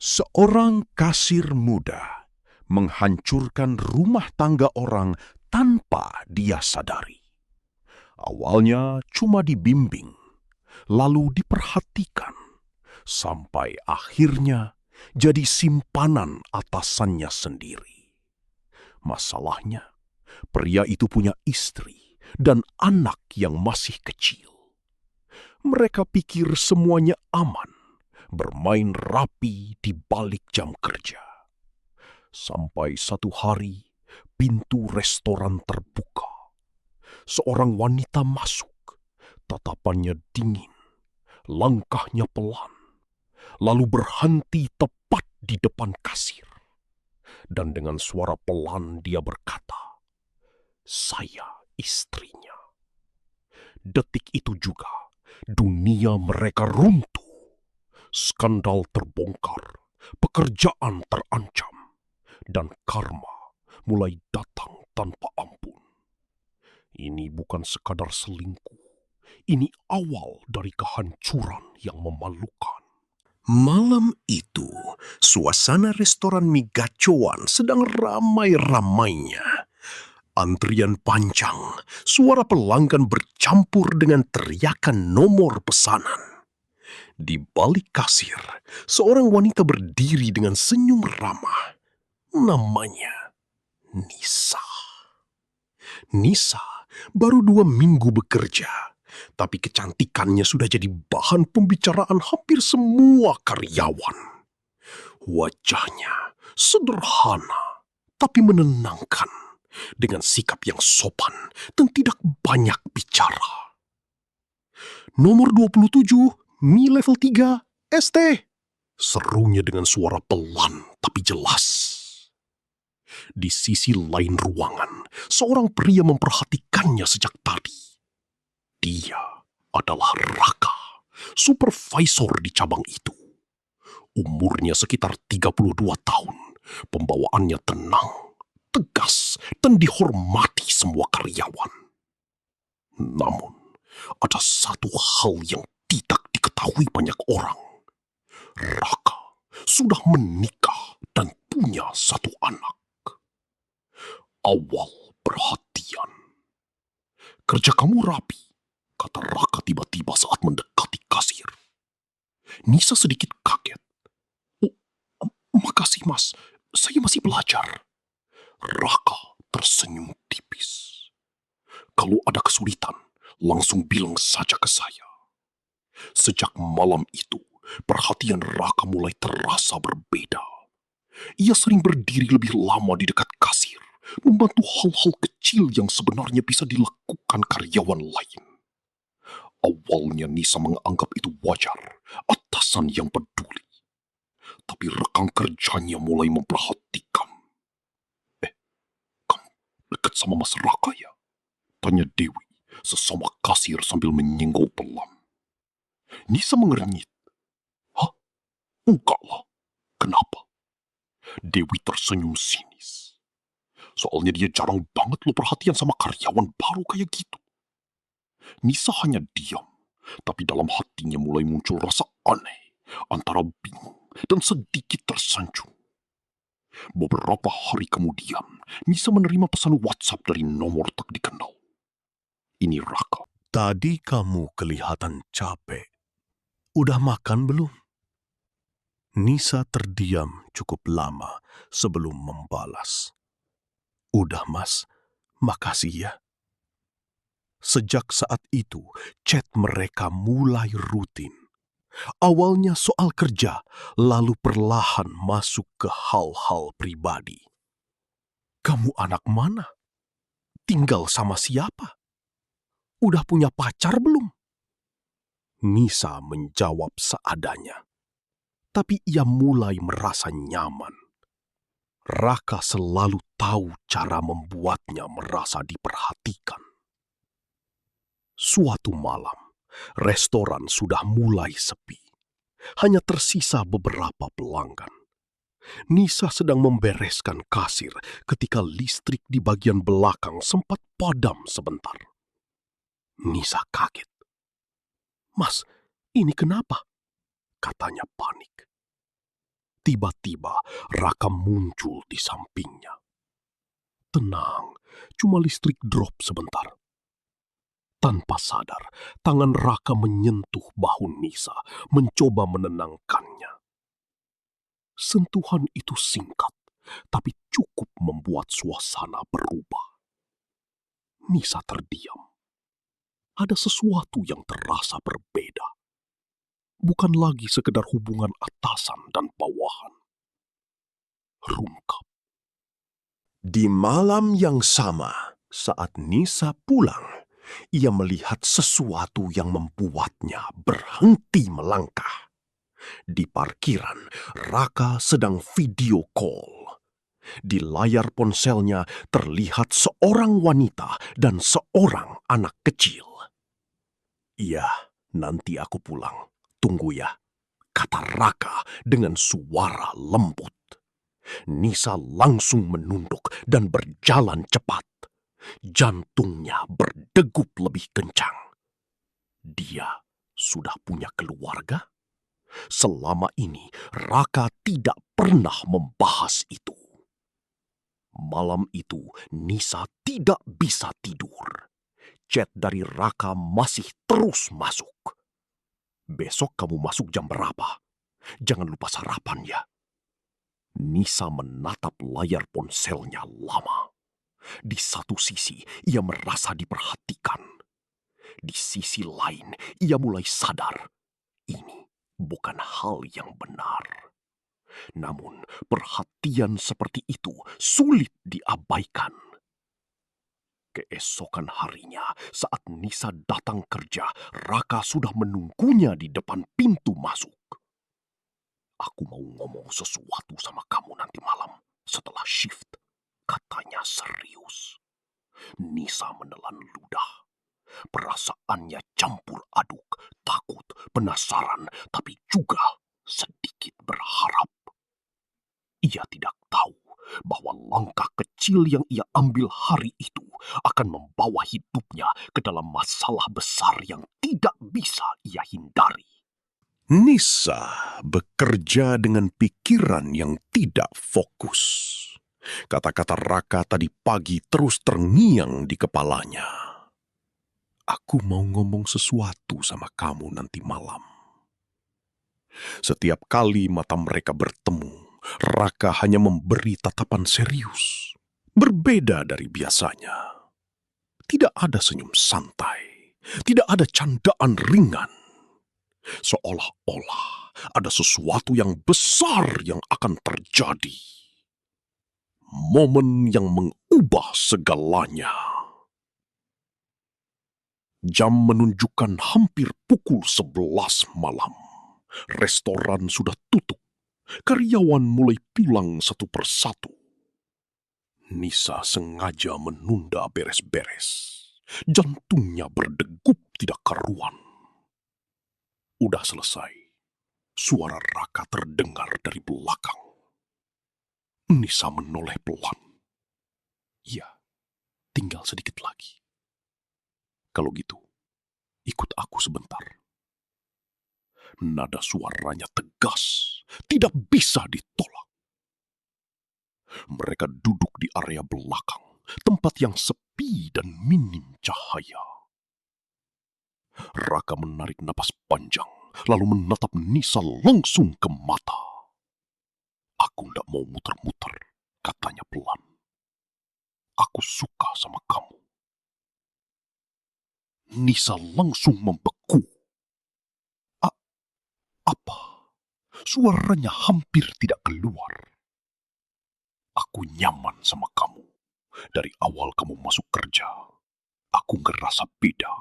Seorang kasir muda menghancurkan rumah tangga orang tanpa dia sadari. Awalnya cuma dibimbing, lalu diperhatikan, sampai akhirnya jadi simpanan atasannya sendiri. Masalahnya, pria itu punya istri dan anak yang masih kecil. Mereka pikir semuanya aman, bermain rapi di balik jam kerja. Sampai satu hari, pintu restoran terbuka. Seorang wanita masuk, tatapannya dingin, langkahnya pelan, lalu berhenti tepat di depan kasir. Dan dengan suara pelan dia berkata, "Saya istrinya." Detik itu juga, dunia mereka runtuh. Skandal terbongkar, pekerjaan terancam, dan karma mulai datang tanpa ampun. Ini bukan sekadar selingkuh, ini awal dari kehancuran yang memalukan. Malam itu, suasana restoran mie gacoan sedang ramai-ramainya. Antrian panjang, suara pelanggan bercampur dengan teriakan nomor pesanan. Di balik kasir, seorang wanita berdiri dengan senyum ramah. Namanya Nisa. Nisa baru 2 minggu bekerja, tapi kecantikannya sudah jadi bahan pembicaraan hampir semua karyawan. Wajahnya sederhana, tapi menenangkan, dengan sikap yang sopan dan tidak banyak bicara. "Nomor 27, mie level 3, ST," serunya dengan suara pelan tapi jelas. Di sisi lain ruangan, seorang pria memperhatikannya sejak tadi. Dia adalah Raka, supervisor di cabang itu. Umurnya sekitar 32 tahun, pembawaannya tenang, tegas, dan dihormati semua karyawan. Namun, ada satu hal yang tidak diketahui banyak orang. Raka sudah menikah dan punya satu anak. Awal perhatian. "Kerja kamu rapi," kata Raka tiba-tiba saat mendekati kasir. Nisa sedikit kaget. "Oh, makasih mas, saya masih belajar." Raka tersenyum tipis. "Kalau ada kesulitan, langsung bilang saja ke saya." Sejak malam itu, perhatian Raka mulai terasa berbeda. Ia sering berdiri lebih lama di dekat kasir, membantu hal-hal kecil yang sebenarnya bisa dilakukan karyawan lain. Awalnya Nisa menganggap itu wajar, atasan yang peduli. Tapi rekan kerjanya mulai memperhatikan. Kamu dekat sama Mas Raka ya?" tanya Dewi, sesama kasir sambil menyinggol pelan. Nisa mengernyit. "Hah? Enggak lah. Kenapa?" Dewi tersenyum sinis. "Soalnya dia jarang banget lo perhatian sama karyawan baru kayak gitu." Nisa hanya diam, tapi dalam hatinya mulai muncul rasa aneh, antara bingung dan sedikit tersanjung. Beberapa hari kemudian, Nisa menerima pesan WhatsApp dari nomor tak dikenal. "Ini Raka. Tadi kamu kelihatan capek. Udah makan belum?" Nisa terdiam cukup lama sebelum membalas. "Udah mas, makasih ya." Sejak saat itu, chat mereka mulai rutin. Awalnya soal kerja, lalu perlahan masuk ke hal-hal pribadi. "Kamu anak mana? Tinggal sama siapa? Udah punya pacar belum?" Nisa menjawab seadanya. Tapi ia mulai merasa nyaman. Raka selalu tahu cara membuatnya merasa diperhatikan. Suatu malam, restoran sudah mulai sepi. Hanya tersisa beberapa pelanggan. Nisa sedang membereskan kasir ketika listrik di bagian belakang sempat padam sebentar. Nisa kaget. "Mas, ini kenapa?" katanya panik. Tiba-tiba Raka muncul di sampingnya. Tenang, cuma listrik drop sebentar. Tanpa sadar, tangan Raka menyentuh bahu Nisa, mencoba menenangkannya. Sentuhan itu singkat, tapi cukup membuat suasana berubah. Nisa terdiam. Ada sesuatu yang terasa berbeda. Bukan lagi sekedar hubungan atasan dan bawahan. Rungkap. Di malam yang sama, saat Nisa pulang, ia melihat sesuatu yang membuatnya berhenti melangkah. Di parkiran, Raka sedang video call. Di layar ponselnya terlihat seorang wanita dan seorang anak kecil. "Iya, nanti aku pulang. Tunggu ya," kata Raka dengan suara lembut. Nisa langsung menunduk dan berjalan cepat. Jantungnya berdegup lebih kencang. Dia sudah punya keluarga? Selama ini Raka tidak pernah membahas itu. Malam itu Nisa tidak bisa tidur. Chat dari Raka masih terus masuk. "Besok kamu masuk jam berapa? Jangan lupa sarapan ya." Nisa menatap layar ponselnya lama. Di satu sisi, ia merasa diperhatikan. Di sisi lain, ia mulai sadar ini bukan hal yang benar. Namun, perhatian seperti itu sulit diabaikan. Keesokan harinya, saat Nisa datang kerja, Raka sudah menunggunya di depan pintu masuk. "Aku mau ngomong sesuatu sama kamu nanti malam setelah shift," katanya serius. Nisa menelan ludah. Perasaannya campur aduk, takut, penasaran, tapi juga sedikit berharap. Ia tidak tahu bahwa langkah kecil yang ia ambil hari itu akan membawa hidupnya ke dalam masalah besar yang tidak bisa ia hindari. Nisa bekerja dengan pikiran yang tidak fokus. Kata-kata Raka tadi pagi terus terngiang di kepalanya. "Aku mau ngomong sesuatu sama kamu nanti malam." Setiap kali mata mereka bertemu, Raka hanya memberi tatapan serius. Berbeda dari biasanya. Tidak ada senyum santai. Tidak ada candaan ringan. Seolah-olah ada sesuatu yang besar yang akan terjadi. Momen yang mengubah segalanya. Jam menunjukkan hampir pukul 11 malam. Restoran sudah tutup. Karyawan mulai pulang satu persatu. Nisa sengaja menunda beres-beres. Jantungnya berdegup tidak karuan. Udah selesai. Suara Raka terdengar dari belakang. Nisa menoleh pelan. "Ya, tinggal sedikit lagi. Kalau gitu, ikut aku sebentar." Nada suaranya tegas, tidak bisa ditolak. Mereka duduk di area belakang, tempat yang sepi dan minim cahaya. Raka menarik napas panjang, lalu menatap Nisa langsung ke mata. "Aku tidak mau muter-muter," katanya pelan. "Aku suka sama kamu." Nisa langsung membeku. Apa? Suaranya hampir tidak keluar. "Aku nyaman sama kamu. Dari awal kamu masuk kerja, aku ngerasa beda."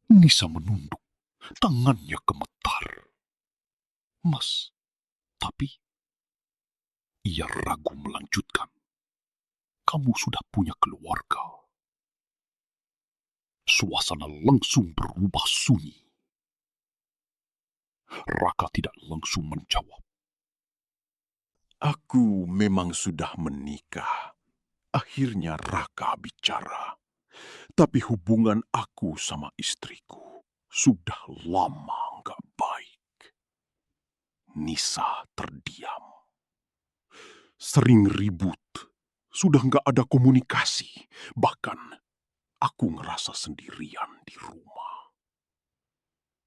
Nisa menunduk, tangannya gemetar. "Mas, tapi..." Ia ragu melanjutkan. "Kamu sudah punya keluarga." Suasana langsung berubah sunyi. Raka tidak langsung menjawab. "Aku memang sudah menikah." Akhirnya Raka bicara. "Tapi hubungan aku sama istriku sudah lama gak baik." Nisa terdiam. Sering ribut, sudah nggak ada komunikasi. Bahkan aku ngerasa sendirian di rumah.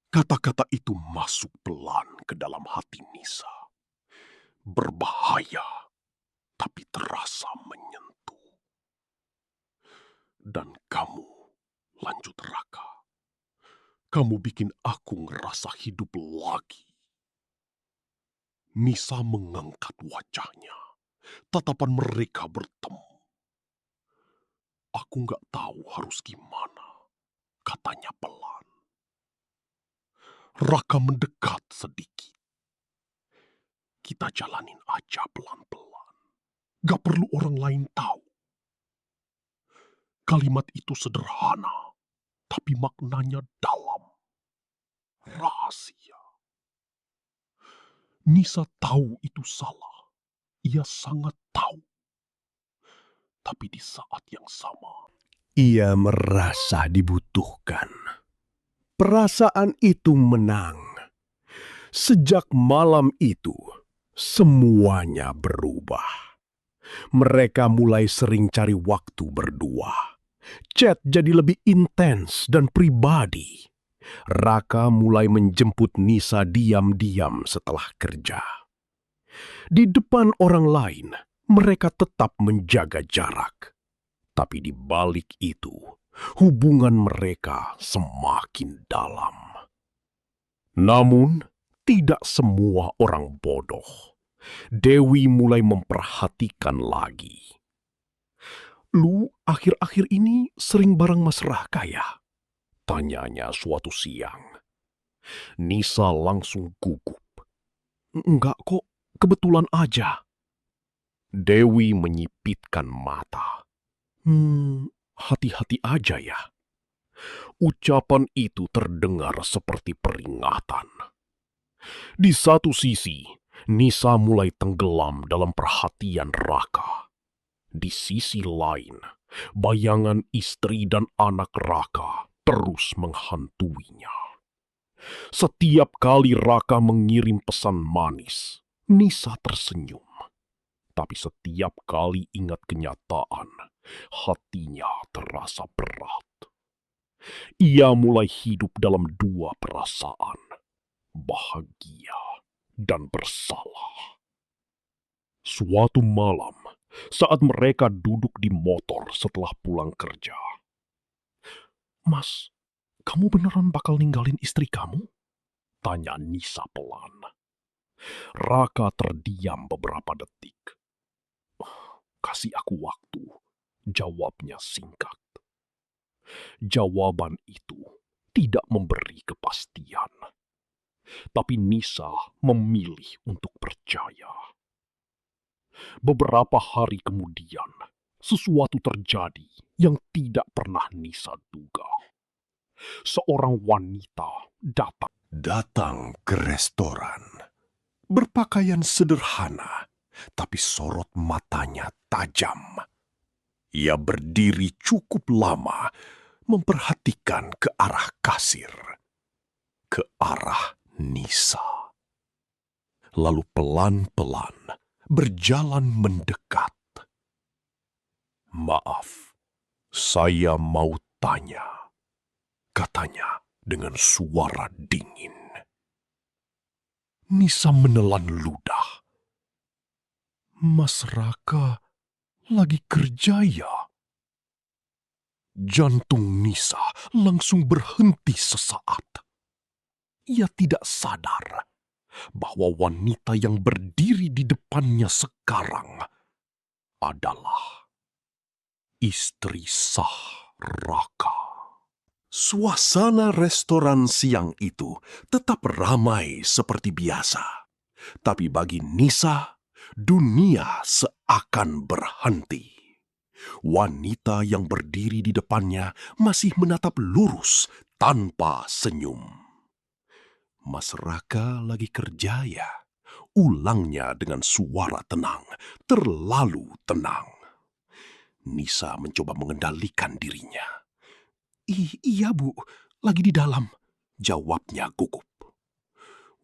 Kata-kata itu masuk pelan ke dalam hati Nisa. Berbahaya, tapi terasa menyentuh. Dan kamu, lanjut Raka. Kamu bikin aku ngerasa hidup lagi. Nisa mengangkat wajahnya. Tatapan mereka bertemu. Aku nggak tahu harus gimana, katanya pelan. Raka mendekat sedikit. Kita jalanin aja pelan-pelan. Gak perlu orang lain tahu. Kalimat itu sederhana, tapi maknanya dalam. Rahasia. Nisa tahu itu salah. Ia sangat tahu. Tapi di saat yang sama, ia merasa dibutuhkan. Perasaan itu menang. Sejak malam itu, semuanya berubah. Mereka mulai sering cari waktu berdua. Chat jadi lebih intens dan pribadi. Raka mulai menjemput Nisa diam-diam setelah kerja. Di depan orang lain, mereka tetap menjaga jarak. Tapi di balik itu, hubungan mereka semakin dalam. Namun, tidak semua orang bodoh. Dewi mulai memperhatikan lagi. "Lu akhir-akhir ini sering bareng Mas Raka ya?" tanyanya suatu siang. Nisa langsung gugup. "Enggak kok, kebetulan aja." Dewi menyipitkan mata. Hati-hati aja ya." Ucapan itu terdengar seperti peringatan. Di satu sisi, Nisa mulai tenggelam dalam perhatian Raka. Di sisi lain, bayangan istri dan anak Raka terus menghantuinya. Setiap kali Raka mengirim pesan manis, Nisa tersenyum. Tapi setiap kali ingat kenyataan, hatinya terasa berat. Ia mulai hidup dalam dua perasaan, bahagia dan bersalah. Suatu malam, saat mereka duduk di motor setelah pulang kerja. "Mas, kamu beneran bakal ninggalin istri kamu?" tanya Nisa pelan. Raka terdiam beberapa detik. "Kasih aku waktu," jawabnya singkat. Jawaban itu tidak memberi kepastian. Tapi Nisa memilih untuk percaya. Beberapa hari kemudian, sesuatu terjadi yang tidak pernah Nisa duga. Seorang wanita datang ke restoran. Berpakaian sederhana, tapi sorot matanya tajam. Ia berdiri cukup lama, memperhatikan ke arah kasir, ke arah Nisa. Lalu pelan-pelan berjalan mendekat. "Maaf, saya mau tanya," katanya dengan suara dingin. Nisa menelan ludah. "Mas Raka lagi kerja ya?" Jantung Nisa langsung berhenti sesaat. Ia tidak sadar bahwa wanita yang berdiri di depannya sekarang adalah istri sah Raka. Suasana restoran siang itu tetap ramai seperti biasa. Tapi bagi Nisa, dunia seakan berhenti. Wanita yang berdiri di depannya masih menatap lurus tanpa senyum. "Mas Raka lagi kerja ya?" ulangnya dengan suara tenang, terlalu tenang. Nisa mencoba mengendalikan dirinya. Iya Bu, lagi di dalam," jawabnya gugup.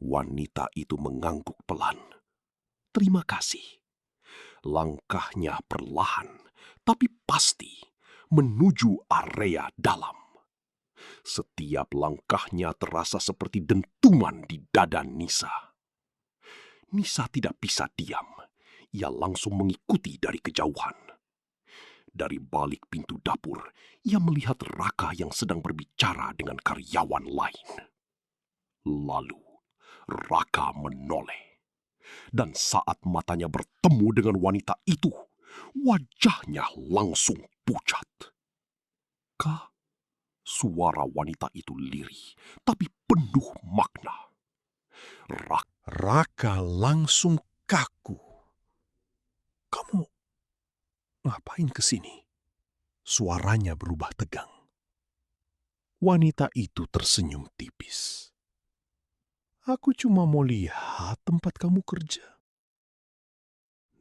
Wanita itu mengangguk pelan. Terima kasih. Langkahnya perlahan, tapi pasti menuju area dalam. Setiap langkahnya terasa seperti dentuman di dada Nisa. Nisa tidak bisa diam. Ia langsung mengikuti dari kejauhan. Dari balik pintu dapur, ia melihat Raka yang sedang berbicara dengan karyawan lain. Lalu, Raka menoleh. Dan saat matanya bertemu dengan wanita itu, wajahnya langsung pucat. Kah? Suara wanita itu lirih, tapi penuh makna. Raka langsung kaku. Kamu ngapain ke sini? Suaranya berubah tegang. Wanita itu tersenyum tipis. Aku cuma mau lihat tempat kamu kerja.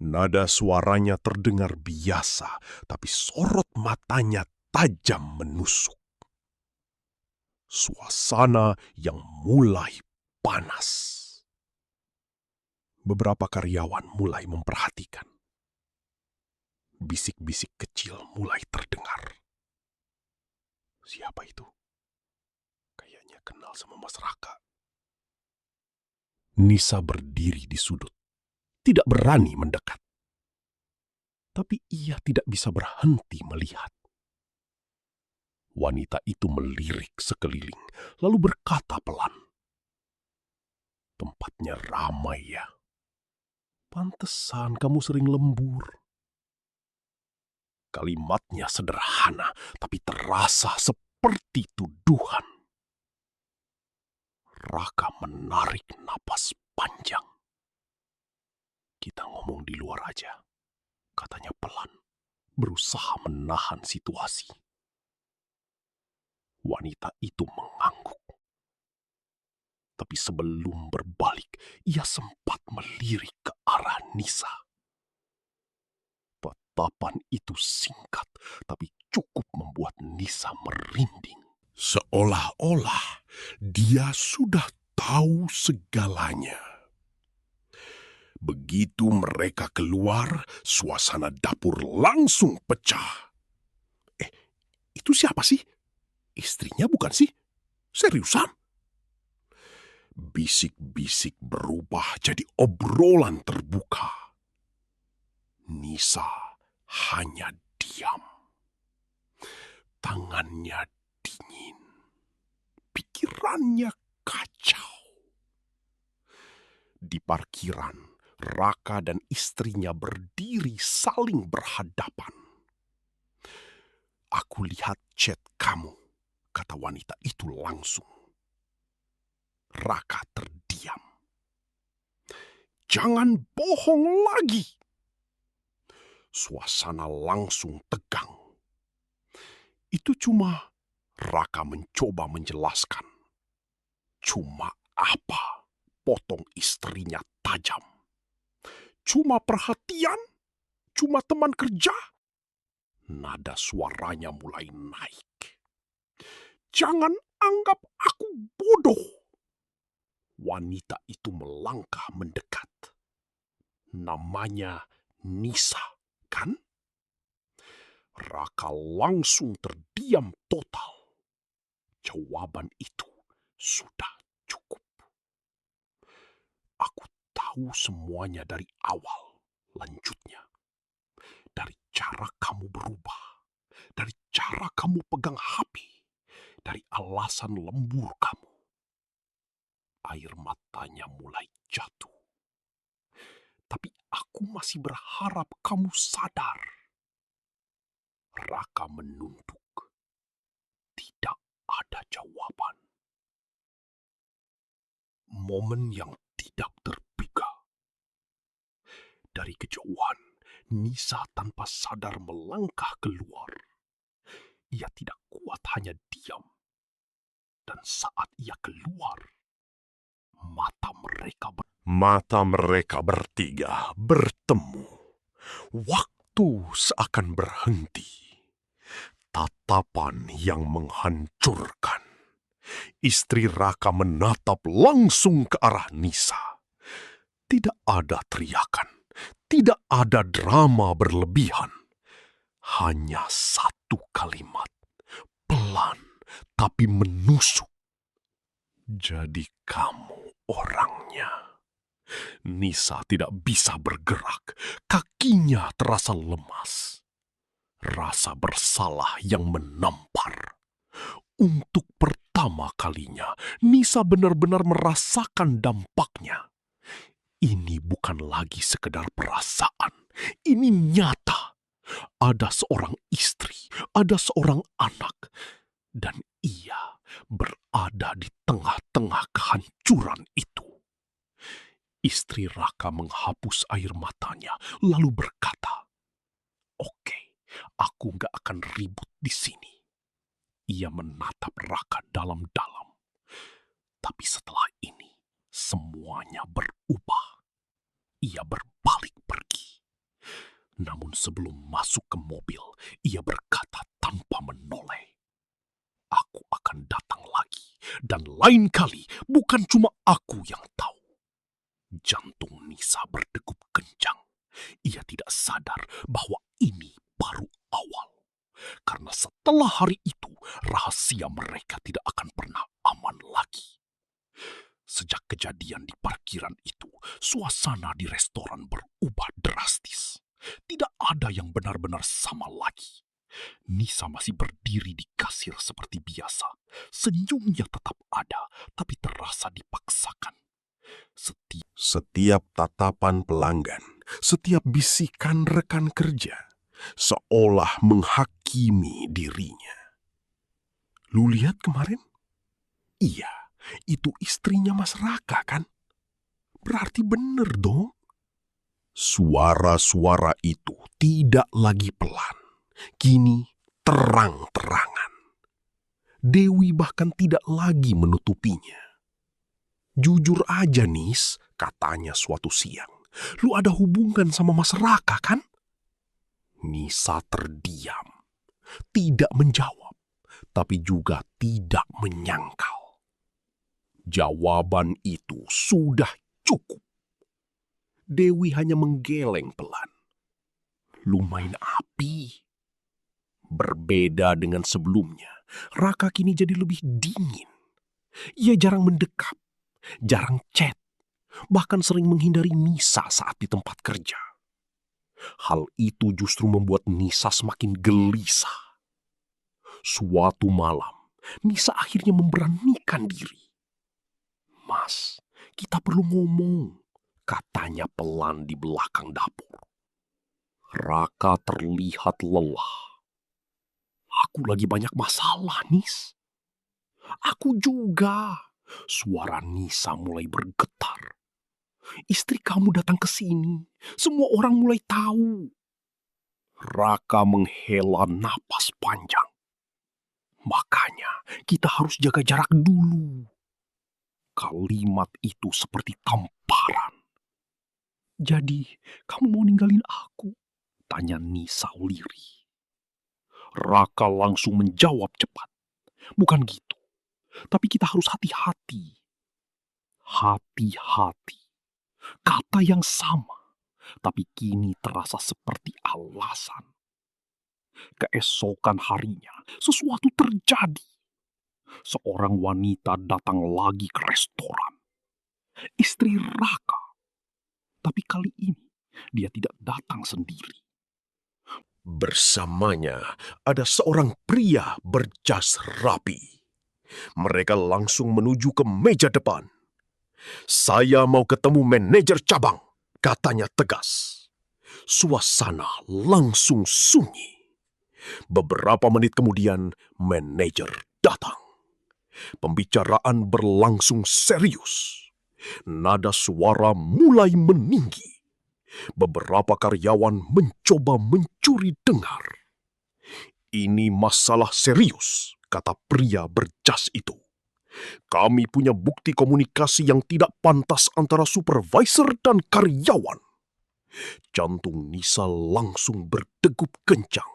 Nada suaranya terdengar biasa, tapi sorot matanya tajam menusuk. Suasana yang mulai panas. Beberapa karyawan mulai memperhatikan. Bisik-bisik kecil mulai terdengar. Siapa itu? Kayaknya kenal sama Mas Raka. Nisa berdiri di sudut. Tidak berani mendekat. Tapi ia tidak bisa berhenti melihat. Wanita itu melirik sekeliling, lalu berkata pelan. Tempatnya ramai ya. Pantesan kamu sering lembur. Kalimatnya sederhana, tapi terasa seperti tuduhan. Raka menarik napas panjang. Kita ngomong di luar aja, katanya pelan, berusaha menahan situasi. Wanita itu mengangguk. Tapi sebelum berbalik, ia sempat melirik ke arah Nisa. Tatapan itu singkat, tapi cukup membuat Nisa merinding. Seolah-olah dia sudah tahu segalanya. Begitu mereka keluar, suasana dapur langsung pecah. Itu siapa sih? Istrinya bukan sih? Seriusan? Bisik-bisik berubah jadi obrolan terbuka. Nisa hanya diam. Tangannya dingin. Pikirannya kacau. Di parkiran, Raka dan istrinya berdiri saling berhadapan. Aku lihat chat kamu, kata wanita itu langsung. Raka terdiam. Jangan bohong lagi. Suasana langsung tegang. Itu cuma, Raka mencoba menjelaskan. Cuma apa? Potong istrinya tajam. Cuma perhatian? Cuma teman kerja? Nada suaranya mulai naik. Jangan anggap aku bodoh. Wanita itu melangkah mendekat. Namanya Nisa, kan? Raka langsung terdiam total. Jawaban itu sudah cukup. Aku tahu semuanya dari awal, lanjutnya. Dari cara kamu berubah, dari cara kamu pegang HP, dari alasan lembur kamu. Air matanya mulai jatuh. Tapi aku masih berharap kamu sadar. Raka menunduk. Tidak ada jawaban. Momen yang tidak terduga. Dari kejauhan, Nisa tanpa sadar melangkah keluar. Ia tidak kuat hanya diam. Dan saat ia keluar, mata mereka bertiga bertemu. Waktu seakan berhenti. Tatapan yang menghancurkan. Istri Raka menatap langsung ke arah Nisa. Tidak ada teriakan, tidak ada drama berlebihan. Hanya satu kalimat, pelan tapi menusuk. Jadi kamu orangnya. Nisa tidak bisa bergerak, kakinya terasa lemas. Rasa bersalah yang menampar. Untuk pertama kalinya, Nisa benar-benar merasakan dampaknya. Ini bukan lagi sekedar perasaan, ini nyata. Ada seorang istri, ada seorang anak, dan ia berada di tengah-tengah kehancuran itu. Istri Raka menghapus air matanya, lalu berkata, "Oke, aku gak akan ribut di sini." Ia menatap Raka dalam-dalam. Tapi setelah ini, semuanya berubah. Ia berbalik pergi. Namun sebelum masuk ke mobil, ia berkata tanpa menoleh, "Aku akan datang lagi, dan lain kali bukan cuma aku yang tahu." Jantung Nisa berdegup kencang. Ia tidak sadar bahwa ini baru awal. Karena setelah hari itu, rahasia mereka tidak akan pernah aman lagi. Sejak kejadian di parkiran itu, suasana di restoran berubah drastis. Tidak ada yang benar-benar sama lagi. Nisa masih berdiri di kasir seperti biasa. Senyumnya tetap ada, tapi terasa dipaksakan. Setiap tatapan pelanggan, setiap bisikan rekan kerja, seolah menghakimi dirinya. Lu lihat kemarin? Iya, itu istrinya Mas Raka kan? Berarti bener dong. Suara-suara itu tidak lagi pelan, kini terang-terangan. Dewi bahkan tidak lagi menutupinya. "Jujur aja, Nis," katanya suatu siang. "Lu ada hubungan sama Mas Raka kan?" Nisa terdiam, tidak menjawab, tapi juga tidak menyangkal. Jawaban itu sudah cukup. Dewi hanya menggeleng pelan. "Lu main api." Berbeda dengan sebelumnya, Raka kini jadi lebih dingin. Ia jarang mendekat, jarang chat, bahkan sering menghindari Nisa saat di tempat kerja. Hal itu justru membuat Nisa semakin gelisah. Suatu malam, Nisa akhirnya memberanikan diri. "Mas, kita perlu ngomong," katanya pelan di belakang dapur. Raka terlihat lelah. "Aku lagi banyak masalah, Nis." "Aku juga." Suara Nisa mulai bergetar. "Istri kamu datang ke sini. Semua orang mulai tahu." Raka menghela napas panjang. "Makanya kita harus jaga jarak dulu." Kalimat itu seperti tamparan. "Jadi, kamu mau ninggalin aku?" tanya Nisa lirih. Raka langsung menjawab cepat. "Bukan gitu. Tapi kita harus hati-hati." Hati-hati. Kata yang sama, tapi kini terasa seperti alasan. Keesokan harinya, sesuatu terjadi. Seorang wanita datang lagi ke restoran. Istri Raka. Tapi kali ini, dia tidak datang sendiri. Bersamanya ada seorang pria berjas rapi. Mereka langsung menuju ke meja depan. "Saya mau ketemu manajer cabang," katanya tegas. Suasana langsung sunyi. Beberapa menit kemudian, manajer datang. Pembicaraan berlangsung serius. Nada suara mulai meninggi. Beberapa karyawan mencoba mencuri dengar. "Ini masalah serius," kata pria berjas itu. "Kami punya bukti komunikasi yang tidak pantas antara supervisor dan karyawan." Jantung Nisa langsung berdegup kencang.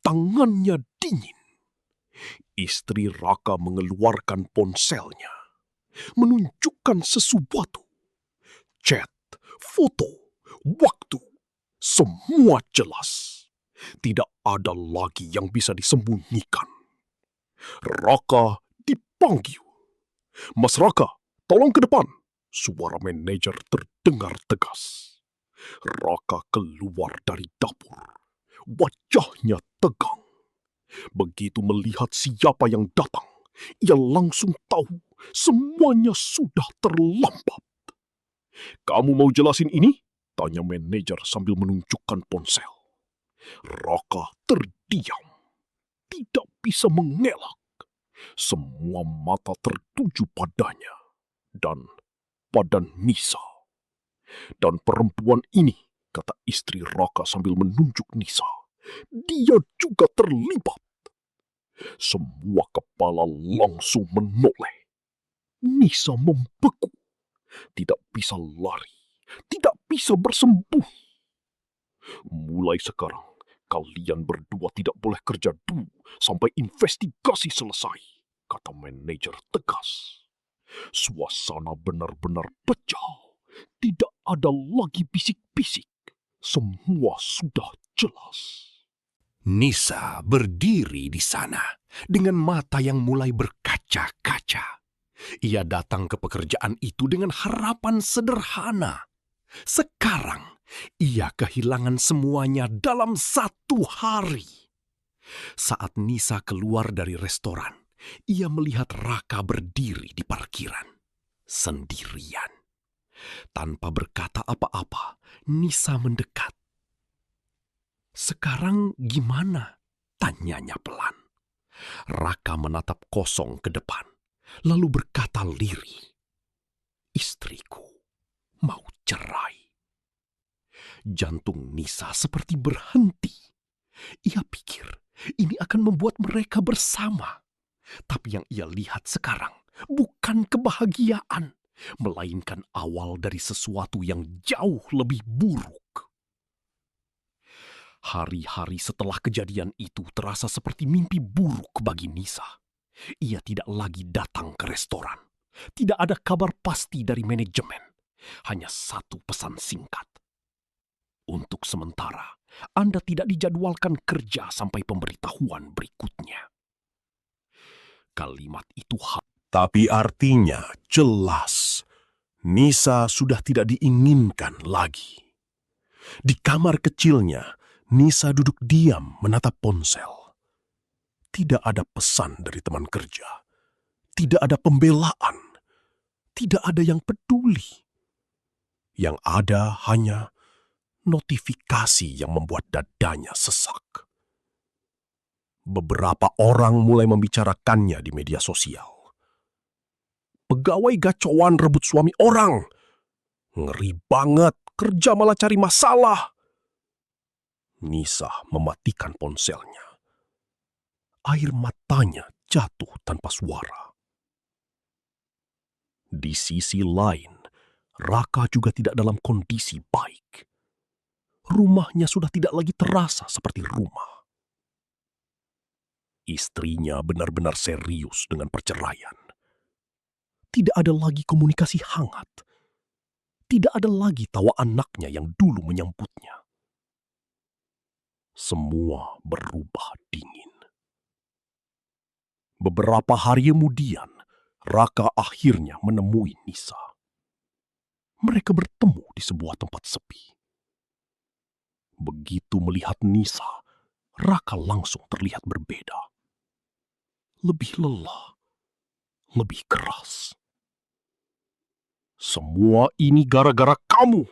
Tangannya dingin. Istri Raka mengeluarkan ponselnya, menunjukkan sesuatu. Chat, foto, waktu, semua jelas. Tidak ada lagi yang bisa disembunyikan. Raka dipanggil. "Mas Raka, tolong ke depan." Suara manajer terdengar tegas. Raka keluar dari dapur. Wajahnya tegang. Begitu melihat siapa yang datang, ia langsung tahu semuanya sudah terlambat. "Kamu mau jelasin ini?" tanya manajer sambil menunjukkan ponsel. Raka terdiam, tidak bisa mengelak. Semua mata tertuju padanya dan pada Nisa. "Dan perempuan ini," kata istri Raka sambil menunjuk Nisa, "dia juga terlibat." Semua kepala langsung menoleh. Nisa membeku. Tidak bisa lari. Tidak bisa bersembunyi. "Mulai sekarang, kalian berdua tidak boleh kerja dulu sampai investigasi selesai," kata manajer tegas. Suasana benar-benar pecah. Tidak ada lagi bisik-bisik. Semua sudah jelas. Nisa berdiri di sana dengan mata yang mulai berkaca-kaca. Ia datang ke pekerjaan itu dengan harapan sederhana. Sekarang, ia kehilangan semuanya dalam 1 hari. Saat Nisa keluar dari restoran, ia melihat Raka berdiri di parkiran, sendirian. Tanpa berkata apa-apa, Nisa mendekat. "Sekarang gimana?" tanyanya pelan. Raka menatap kosong ke depan, lalu berkata lirih, "Istriku mau cerai." Jantung Nisa seperti berhenti. Ia pikir ini akan membuat mereka bersama. Tapi yang ia lihat sekarang bukan kebahagiaan, melainkan awal dari sesuatu yang jauh lebih buruk. Hari-hari setelah kejadian itu terasa seperti mimpi buruk bagi Nisa. Ia tidak lagi datang ke restoran. Tidak ada kabar pasti dari manajemen. Hanya satu pesan singkat. "Untuk sementara, Anda tidak dijadwalkan kerja sampai pemberitahuan berikutnya." Kalimat itu Tapi artinya jelas, Nisa sudah tidak diinginkan lagi. Di kamar kecilnya, Nisa duduk diam menatap ponsel. Tidak ada pesan dari teman kerja. Tidak ada pembelaan. Tidak ada yang peduli. Yang ada hanya notifikasi yang membuat dadanya sesak. Beberapa orang mulai membicarakannya di media sosial. "Pegawai gacoan rebut suami orang. Ngeri banget, kerja malah cari masalah." Nisa mematikan ponselnya. Air matanya jatuh tanpa suara. Di sisi lain, Raka juga tidak dalam kondisi baik. Rumahnya sudah tidak lagi terasa seperti rumah. Istrinya benar-benar serius dengan perceraian. Tidak ada lagi komunikasi hangat. Tidak ada lagi tawa anaknya yang dulu menyambutnya. Semua berubah dingin. Beberapa hari kemudian, Raka akhirnya menemui Nisa. Mereka bertemu di sebuah tempat sepi. Begitu melihat Nisa, Raka langsung terlihat berbeda. Lebih lelah, lebih keras. "Semua ini gara-gara kamu,"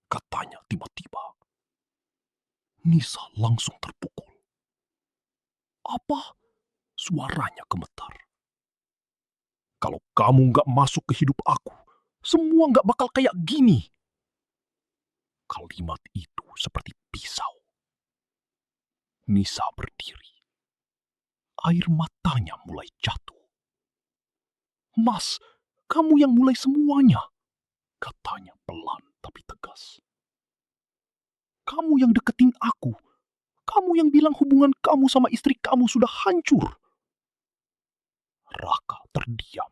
katanya tiba-tiba. Nisa langsung terpukul. "Apa?" Suaranya gemetar. "Kalau kamu nggak masuk ke hidup aku, semua nggak bakal kayak gini." Kalimat itu seperti pisau. Nisa berdiri. Air matanya mulai jatuh. "Mas, kamu yang mulai semuanya," katanya pelan tapi tegas. "Kamu yang deketin aku. Kamu yang bilang hubungan kamu sama istri kamu sudah hancur." Raka terdiam,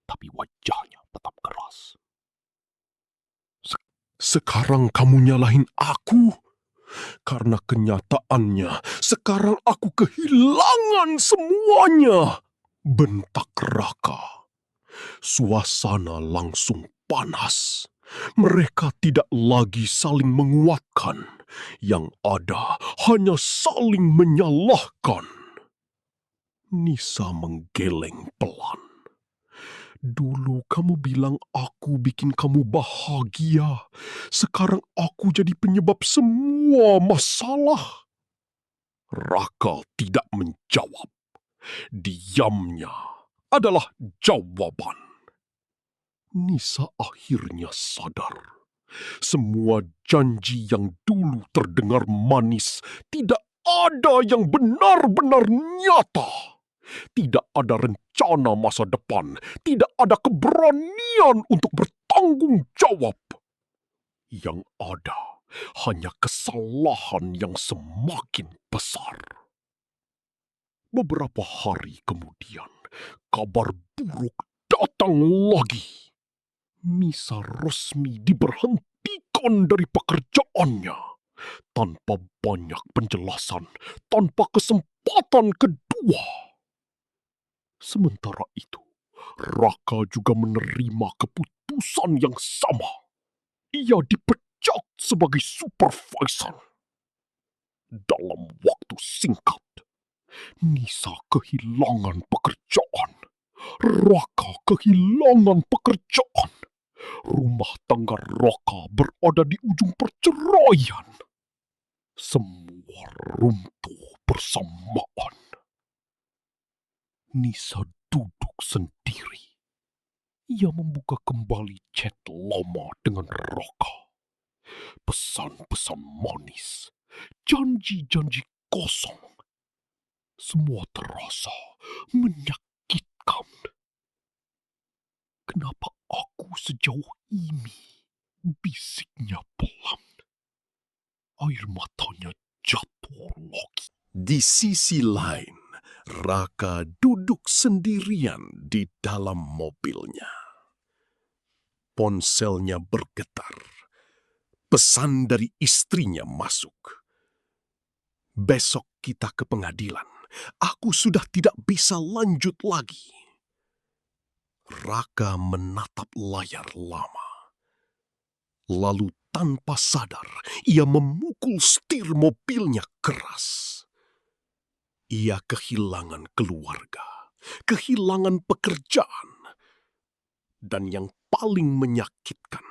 tapi wajahnya tetap keras. Sekarang kamu nyalahin aku? Karena kenyataannya, sekarang aku kehilangan semuanya, bentak Raka. Suasana langsung panas. Mereka tidak lagi saling menguatkan. Yang ada hanya saling menyalahkan. Nisa menggeleng pelan. Dulu kamu bilang aku bikin kamu bahagia. Sekarang aku jadi penyebab semua masalah. Raka tidak menjawab. Diamnya adalah jawaban. Nisa akhirnya sadar. Semua janji yang dulu terdengar manis tidak ada yang benar-benar nyata. Tidak ada rencana masa depan. Tidak ada keberanian untuk bertanggung jawab. Yang ada hanya kesalahan yang semakin besar. Beberapa hari kemudian, kabar buruk datang lagi. Nisa resmi diberhentikan dari pekerjaannya. Tanpa banyak penjelasan, tanpa kesempatan kedua. Sementara itu, Raka juga menerima keputusan yang sama. Ia dipecat sebagai supervisor. Dalam waktu singkat, Nisa kehilangan pekerjaan. Raka kehilangan pekerjaan. Rumah tangga Raka berada di ujung perceraian. Semua runtuh bersamaan. Nisa duduk sendiri. Ia membuka kembali chat lama dengan Raka. Pesan-pesan manis, janji-janji kosong. Semua terasa menyakitkan. Kenapa aku sejauh ini? Bisiknya pelan. Air matanya jatuh lagi. Di sisi lain, Raka duduk sendirian di dalam mobilnya. Ponselnya bergetar. Pesan dari istrinya masuk. Besok kita ke pengadilan. Aku sudah tidak bisa lanjut lagi. Raka menatap layar lama. Lalu tanpa sadar, ia memukul setir mobilnya keras. Ia kehilangan keluarga, kehilangan pekerjaan. Dan yang paling menyakitkan,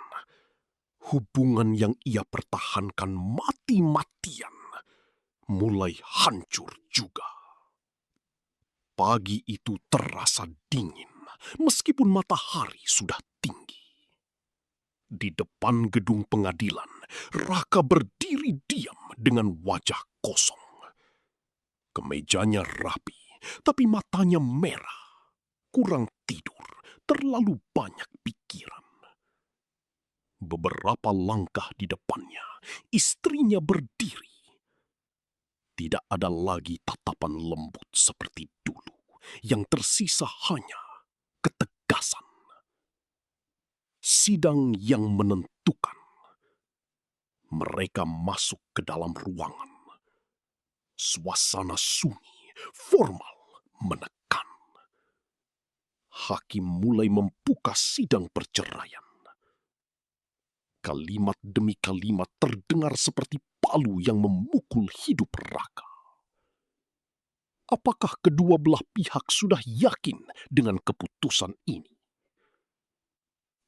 hubungan yang ia pertahankan mati-matian mulai hancur juga. Pagi itu terasa dingin, meskipun matahari sudah tinggi. Di depan gedung pengadilan, Raka berdiri diam dengan wajah kosong. Kemejanya rapi, tapi matanya merah. Kurang tidur, terlalu banyak pikiran. Beberapa langkah di depannya, istrinya berdiri. Tidak ada lagi tatapan lembut seperti dulu, yang tersisa hanya ketegasan. Sidang yang menentukan. Mereka masuk ke dalam ruangan. Suasana sunyi, formal, menekan. Hakim mulai membuka sidang perceraian. Kalimat demi kalimat terdengar seperti palu yang memukul hidup Raka. Apakah kedua belah pihak sudah yakin dengan keputusan ini?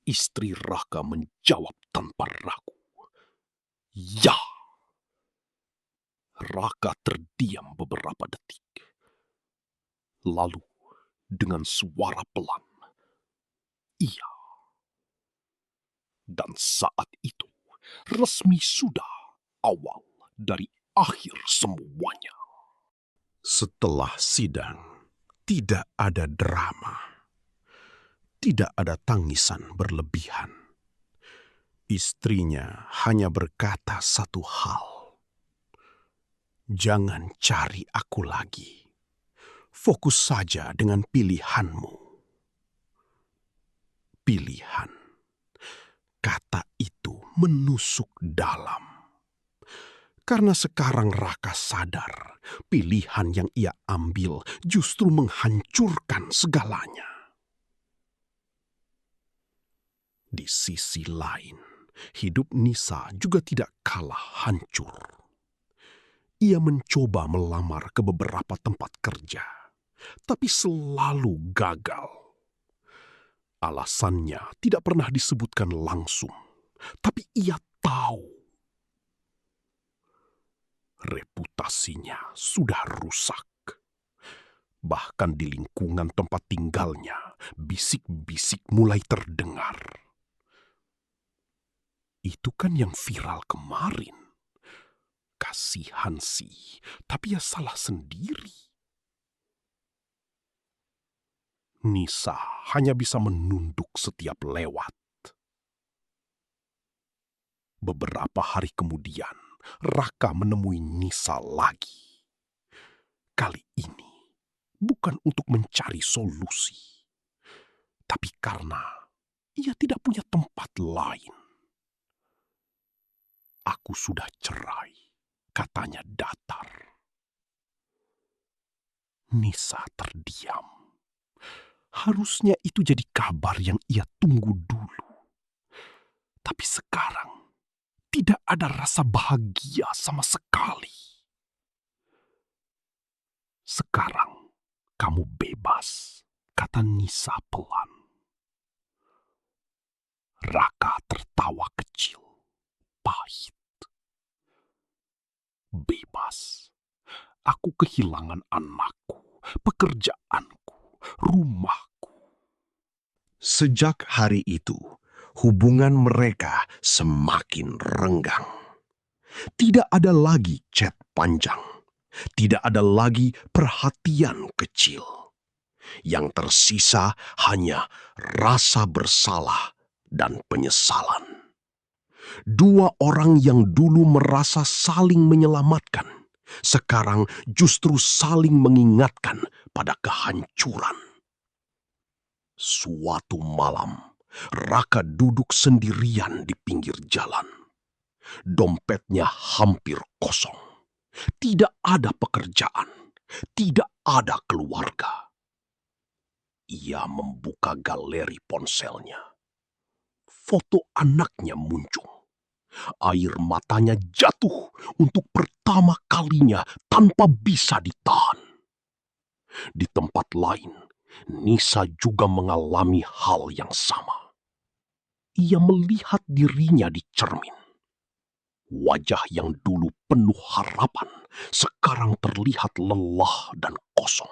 Istri Raka menjawab tanpa ragu. Ya. Raka terdiam beberapa detik. Lalu, dengan suara pelan, iya. Dan saat itu, resmi sudah awal dari akhir semuanya. Setelah sidang, tidak ada drama. Tidak ada tangisan berlebihan. Istrinya hanya berkata satu hal. Jangan cari aku lagi. Fokus saja dengan pilihanmu. Pilihan. Kata itu menusuk dalam. Karena sekarang Raka sadar pilihan yang ia ambil justru menghancurkan segalanya. Di sisi lain, hidup Nisa juga tidak kalah hancur. Ia mencoba melamar ke beberapa tempat kerja, tapi selalu gagal. Alasannya tidak pernah disebutkan langsung, tapi ia tahu reputasinya sudah rusak. Bahkan di lingkungan tempat tinggalnya, bisik-bisik mulai terdengar. Itu kan yang viral kemarin. Kasihan sih, tapi ya salah sendiri. Nisa hanya bisa menunduk setiap lewat. Beberapa hari kemudian, Raka menemui Nisa lagi. Kali ini bukan untuk mencari solusi, tapi karena ia tidak punya tempat lain. Aku sudah cerai, katanya datar. Nisa terdiam. Harusnya itu jadi kabar yang ia tunggu dulu. Tapi sekarang tidak ada rasa bahagia sama sekali. Sekarang kamu bebas, kata Nisa pelan. Raka tertawa kecil, pahit. Bebas. Aku kehilangan anakku, pekerjaanku, rumahku. Sejak hari itu, hubungan mereka semakin renggang. Tidak ada lagi chat panjang. Tidak ada lagi perhatian kecil. Yang tersisa hanya rasa bersalah dan penyesalan. Dua orang yang dulu merasa saling menyelamatkan, sekarang justru saling mengingatkan pada kehancuran. Suatu malam, Raka duduk sendirian di pinggir jalan. Dompetnya hampir kosong. Tidak ada pekerjaan, tidak ada keluarga. Ia membuka galeri ponselnya. Foto anaknya muncul. Air matanya jatuh untuk pertama kalinya tanpa bisa ditahan. Di tempat lain, Nisa juga mengalami hal yang sama. Ia melihat dirinya di cermin. Wajah yang dulu penuh harapan sekarang terlihat lelah dan kosong.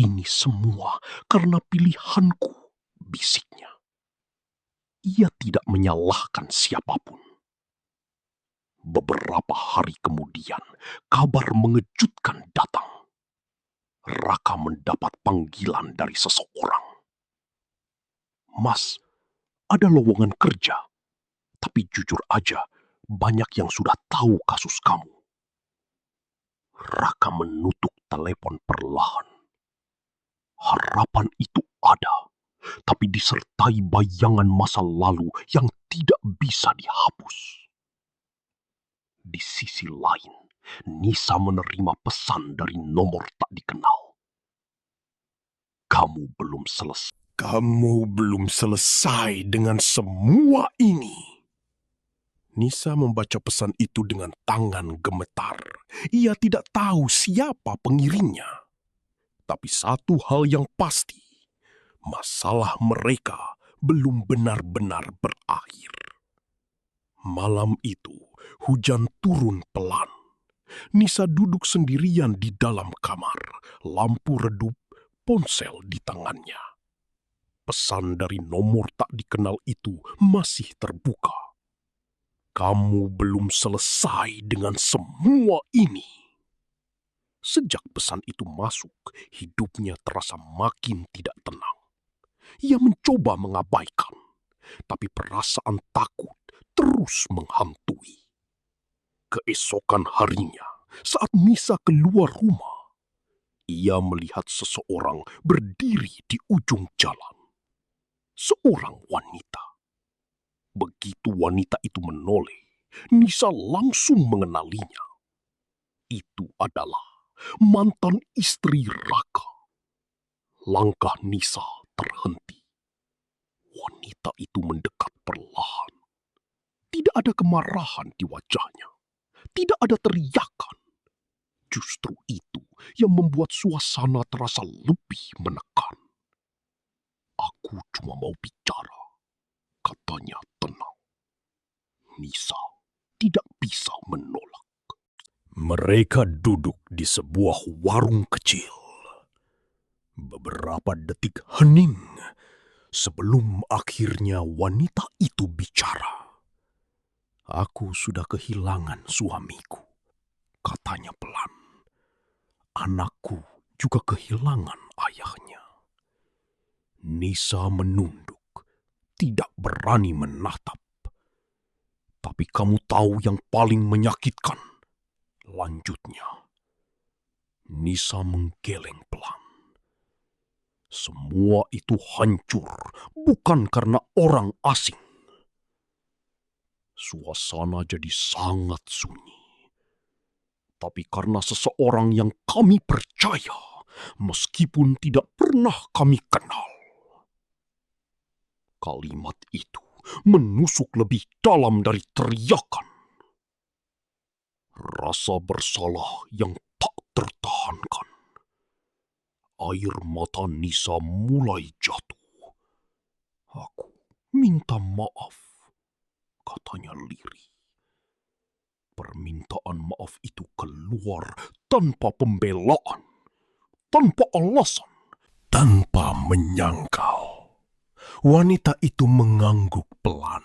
Ini semua karena pilihanku, bisiknya. Ia tidak menyalahkan siapapun. Beberapa hari kemudian, kabar mengejutkan datang. Raka mendapat panggilan dari seseorang. Mas, ada lowongan kerja. Tapi jujur aja, banyak yang sudah tahu kasus kamu. Raka menutup telepon perlahan. Harapan itu ada, tapi disertai bayangan masa lalu yang tidak bisa dihapus. Di sisi lain, Nisa menerima pesan dari nomor tak dikenal. Kamu belum selesai dengan semua ini. Nisa membaca pesan itu dengan tangan gemetar. Ia tidak tahu siapa pengirimnya. Tapi satu hal yang pasti, masalah mereka belum benar-benar berakhir. Malam itu, hujan turun pelan. Nisa duduk sendirian di dalam kamar, lampu redup, ponsel di tangannya. Pesan dari nomor tak dikenal itu masih terbuka. Kamu belum selesai dengan semua ini. Sejak pesan itu masuk, hidupnya terasa makin tidak tenang. Ia mencoba mengabaikan, tapi perasaan takut terus menghantui. Keesokan harinya, saat Nisa keluar rumah, Ia melihat seseorang berdiri di ujung jalan. Seorang wanita. Begitu wanita itu menoleh, Nisa langsung mengenalinya. Itu adalah mantan istri Raka. Langkah Nisa terhenti. Wanita itu mendekat perlahan. Tidak ada kemarahan di wajahnya. Tidak ada teriakan. Justru itu yang membuat suasana terasa lebih menekan. "Aku cuma mau bicara," katanya tenang. Nisa tidak bisa menolak. Mereka duduk di sebuah warung kecil. Beberapa detik hening sebelum akhirnya wanita itu bicara. "Aku sudah kehilangan suamiku," katanya pelan. "Anakku juga kehilangan ayahnya." Nisa menunduk, tidak berani menatap. "Tapi kamu tahu yang paling menyakitkan?" lanjutnya. Nisa menggeleng pelan. "Semua itu hancur bukan karena orang asing." Suasana jadi sangat sunyi. Tapi karena seseorang yang kami percaya, meskipun tidak pernah kami kenal. Kalimat itu menusuk lebih dalam dari teriakan. Rasa bersalah yang tak tertahankan. Air mata Nisa mulai jatuh. "Aku minta maaf," katanya lirih. Permintaan maaf itu keluar tanpa pembelaan, tanpa alasan, tanpa menyangkal. Wanita itu mengangguk pelan.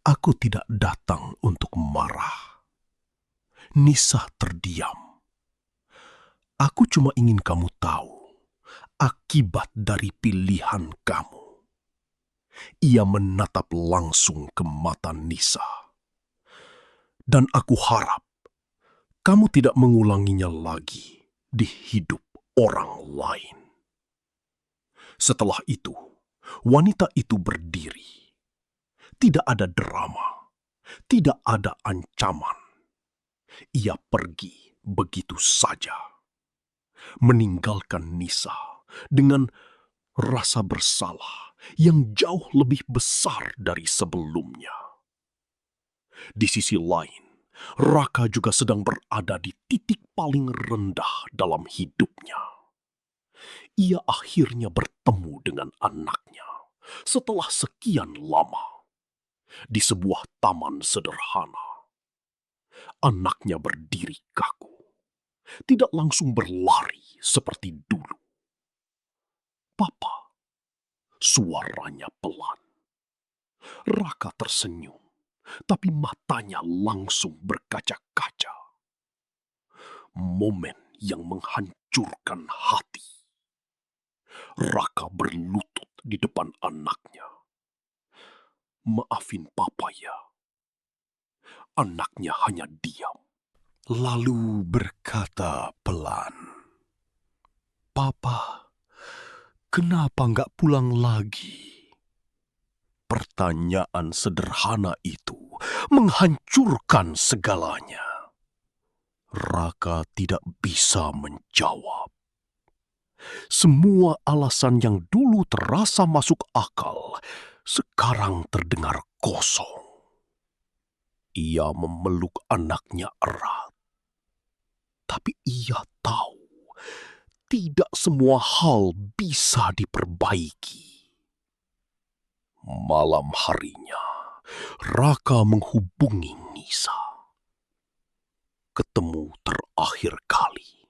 "Aku tidak datang untuk marah." Nisa terdiam. "Aku cuma ingin kamu tahu akibat dari pilihan kamu." Ia menatap langsung ke mata Nisa. "Dan aku harap kamu tidak mengulanginya lagi di hidup orang lain." Setelah itu, wanita itu berdiri. Tidak ada drama, tidak ada ancaman. Ia pergi begitu saja, meninggalkan Nisa dengan rasa bersalah yang jauh lebih besar dari sebelumnya. Di sisi lain, Raka juga sedang berada di titik paling rendah dalam hidupnya. Ia akhirnya bertemu dengan anaknya setelah sekian lama di sebuah taman sederhana. Anaknya berdiri kaku, tidak langsung berlari seperti dulu. "Papa," suaranya pelan. Raka tersenyum, tapi matanya langsung berkaca-kaca. Momen yang menghancurkan hati. Raka berlutut di depan anaknya. "Maafin Papa ya." Anaknya hanya diam. Lalu berkata pelan, "Papa, kenapa nggak pulang lagi?" Pertanyaan sederhana itu menghancurkan segalanya. Raka tidak bisa menjawab. Semua alasan yang dulu terasa masuk akal, sekarang terdengar kosong. Ia memeluk anaknya erat. Tapi ia tahu, tidak semua hal bisa diperbaiki. Malam harinya, Raka menghubungi Nisa. Ketemu terakhir kali.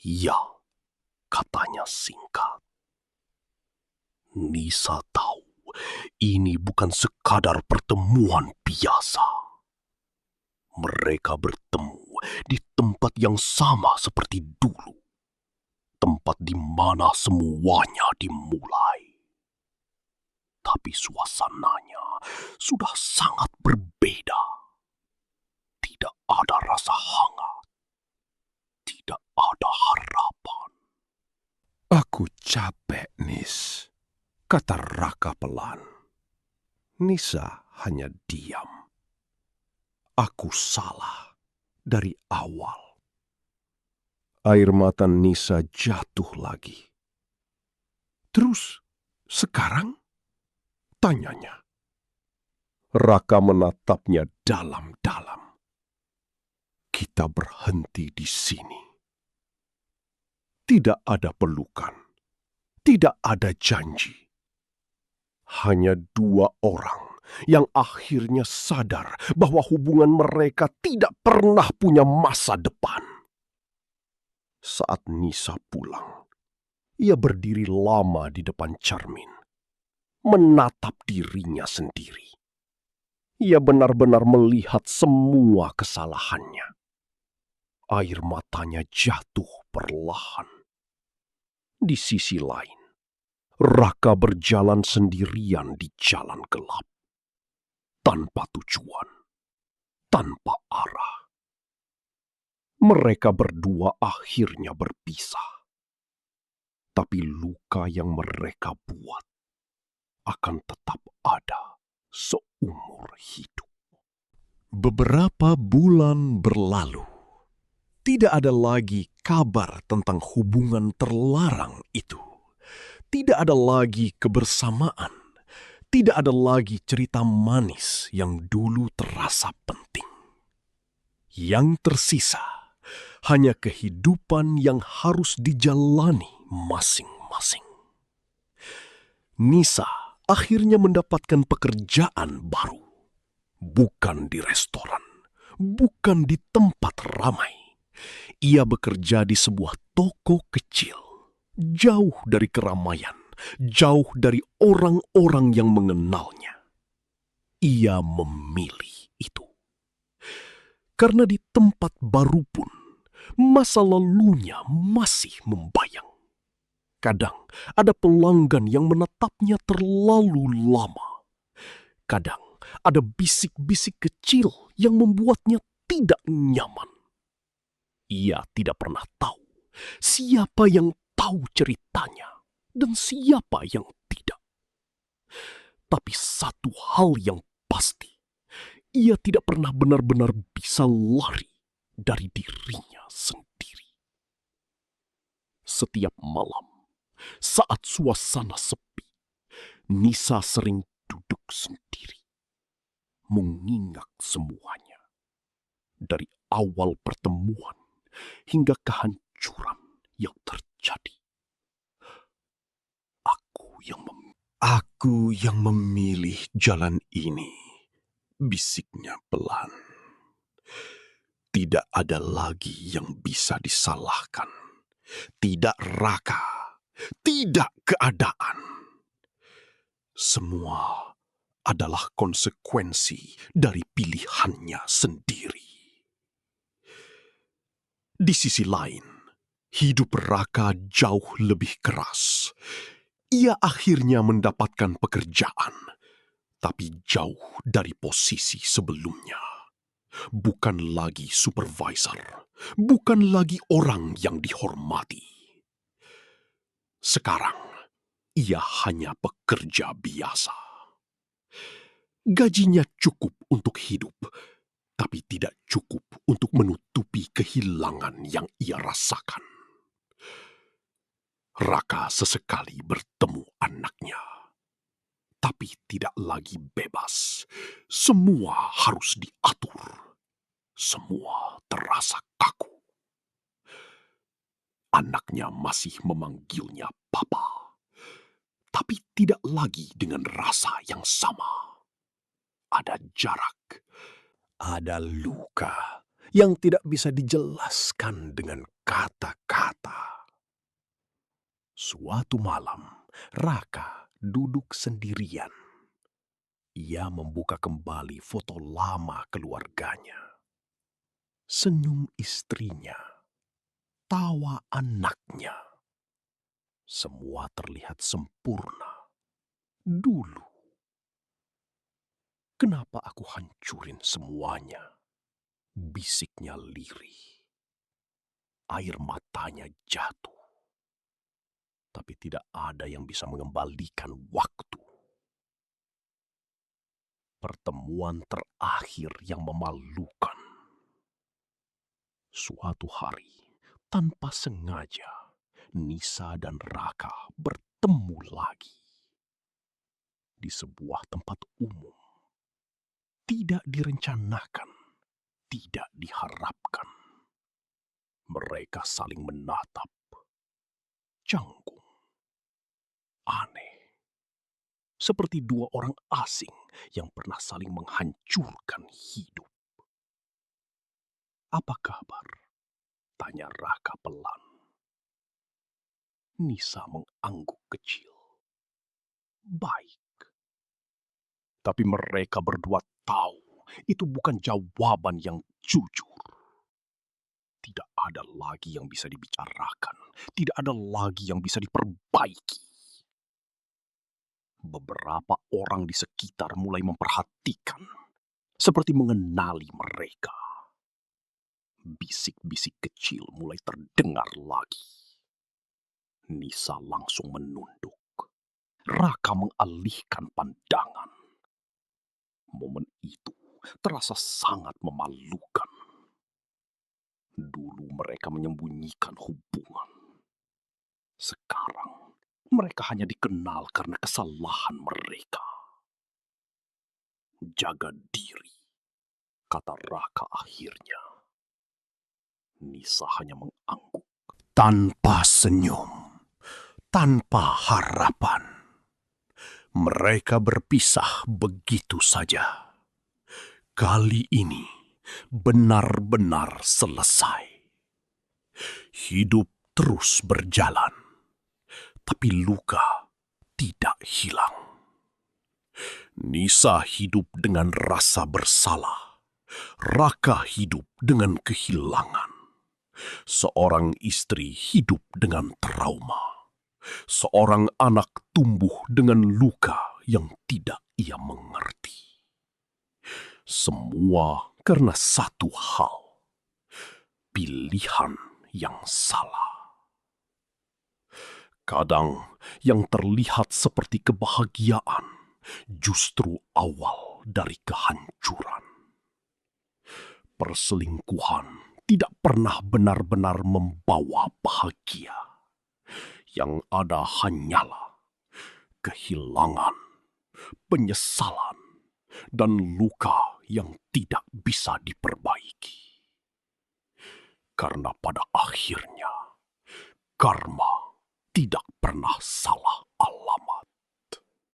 "Ya," katanya singkat. Nisa tahu ini bukan sekadar pertemuan biasa. Mereka bertemu di tempat yang sama seperti dulu. Tempat di mana semuanya dimulai. Tapi suasananya sudah sangat berbeda. Tidak ada rasa hangat. Tidak ada harga. capek, Nis, kata Raka pelan. Nisa hanya diam. Aku salah dari awal. Air mata Nisa jatuh lagi. Terus, sekarang? Tanyanya. Raka menatapnya dalam-dalam. Kita berhenti di sini. Tidak ada pelukan. Tidak ada janji. Hanya dua orang yang akhirnya sadar bahwa hubungan mereka tidak pernah punya masa depan. Saat Nisa pulang, ia berdiri lama di depan cermin, menatap dirinya sendiri. Ia benar-benar melihat semua kesalahannya. Air matanya jatuh perlahan. Di sisi lain, Raka berjalan sendirian di jalan gelap. Tanpa tujuan, tanpa arah. Mereka berdua akhirnya berpisah. Tapi luka yang mereka buat akan tetap ada seumur hidup. Beberapa bulan berlalu. Tidak ada lagi kabar tentang hubungan terlarang itu. Tidak ada lagi kebersamaan. Tidak ada lagi cerita manis yang dulu terasa penting. Yang tersisa hanya kehidupan yang harus dijalani masing-masing. Nisa akhirnya mendapatkan pekerjaan baru. Bukan di restoran, bukan di tempat ramai. Ia bekerja di sebuah toko kecil, jauh dari keramaian, jauh dari orang-orang yang mengenalnya. Ia memilih itu. Karena di tempat baru pun, masa lalunya masih membayang. Kadang ada pelanggan yang menetapnya terlalu lama. Kadang ada bisik-bisik kecil yang membuatnya tidak nyaman. Ia tidak pernah tahu siapa yang tahu ceritanya dan siapa yang tidak. Tapi satu hal yang pasti, ia tidak pernah benar-benar bisa lari dari dirinya sendiri. Setiap malam, saat suasana sepi, Nisa sering duduk sendiri, mengingat semuanya. Dari awal pertemuan hingga kehancuran yang terjadi. Aku yang memilih jalan ini, bisiknya pelan. Tidak ada lagi yang bisa disalahkan. Tidak Raka, tidak keadaan. Semua adalah konsekuensi dari pilihannya sendiri. Di sisi lain, hidup Raka jauh lebih keras. Ia akhirnya mendapatkan pekerjaan, tapi jauh dari posisi sebelumnya. Bukan lagi supervisor, bukan lagi orang yang dihormati. Sekarang, ia hanya pekerja biasa. Gajinya cukup untuk hidup, tapi tidak cukup untuk menutupi kehilangan yang ia rasakan. Raka sesekali bertemu anaknya, tapi tidak lagi bebas. Semua harus diatur. Semua terasa kaku. Anaknya masih memanggilnya papa, tapi tidak lagi dengan rasa yang sama. Ada jarak. Ada luka yang tidak bisa dijelaskan dengan kata-kata. Suatu malam, Raka duduk sendirian. Ia membuka kembali foto lama keluarganya. Senyum istrinya, tawa anaknya. Semua terlihat sempurna. Dulu. Kenapa aku hancurin semuanya? Bisiknya lirih. Air matanya jatuh. Tapi tidak ada yang bisa mengembalikan waktu. Pertemuan terakhir yang memalukan. Suatu hari, tanpa sengaja, Nisa dan Raka bertemu lagi. Di sebuah tempat umum. Tidak direncanakan, tidak diharapkan. Mereka saling menatap. Canggung. Aneh. Seperti dua orang asing yang pernah saling menghancurkan hidup. "Apa kabar?" tanya Raka pelan. Nisa mengangguk kecil. "Baik." Tapi mereka berdua tahu itu bukan jawaban yang jujur. Tidak ada lagi yang bisa dibicarakan. Tidak ada lagi yang bisa diperbaiki. Beberapa orang di sekitar mulai memperhatikan, seperti mengenali mereka. Bisik-bisik kecil mulai terdengar lagi. Nisa langsung menunduk. Raka mengalihkan pandangan. Momen itu terasa sangat memalukan. Dulu mereka menyembunyikan hubungan. Sekarang mereka hanya dikenal karena kesalahan mereka. "Jaga diri," kata Raka akhirnya. Nisa hanya mengangguk. Tanpa senyum, tanpa harapan. Mereka berpisah begitu saja. Kali ini benar-benar selesai. Hidup terus berjalan, tapi luka tidak hilang. Nisa hidup dengan rasa bersalah. Raka hidup dengan kehilangan. Seorang istri hidup dengan trauma. Seorang anak tumbuh dengan luka yang tidak ia mengerti. Semua karena satu hal, pilihan yang salah. Kadang yang terlihat seperti kebahagiaan justru awal dari kehancuran. Perselingkuhan tidak pernah benar-benar membawa bahagia. Yang ada hanyalah kehilangan, penyesalan, dan luka yang tidak bisa diperbaiki. Karena pada akhirnya, karma tidak pernah salah alamat.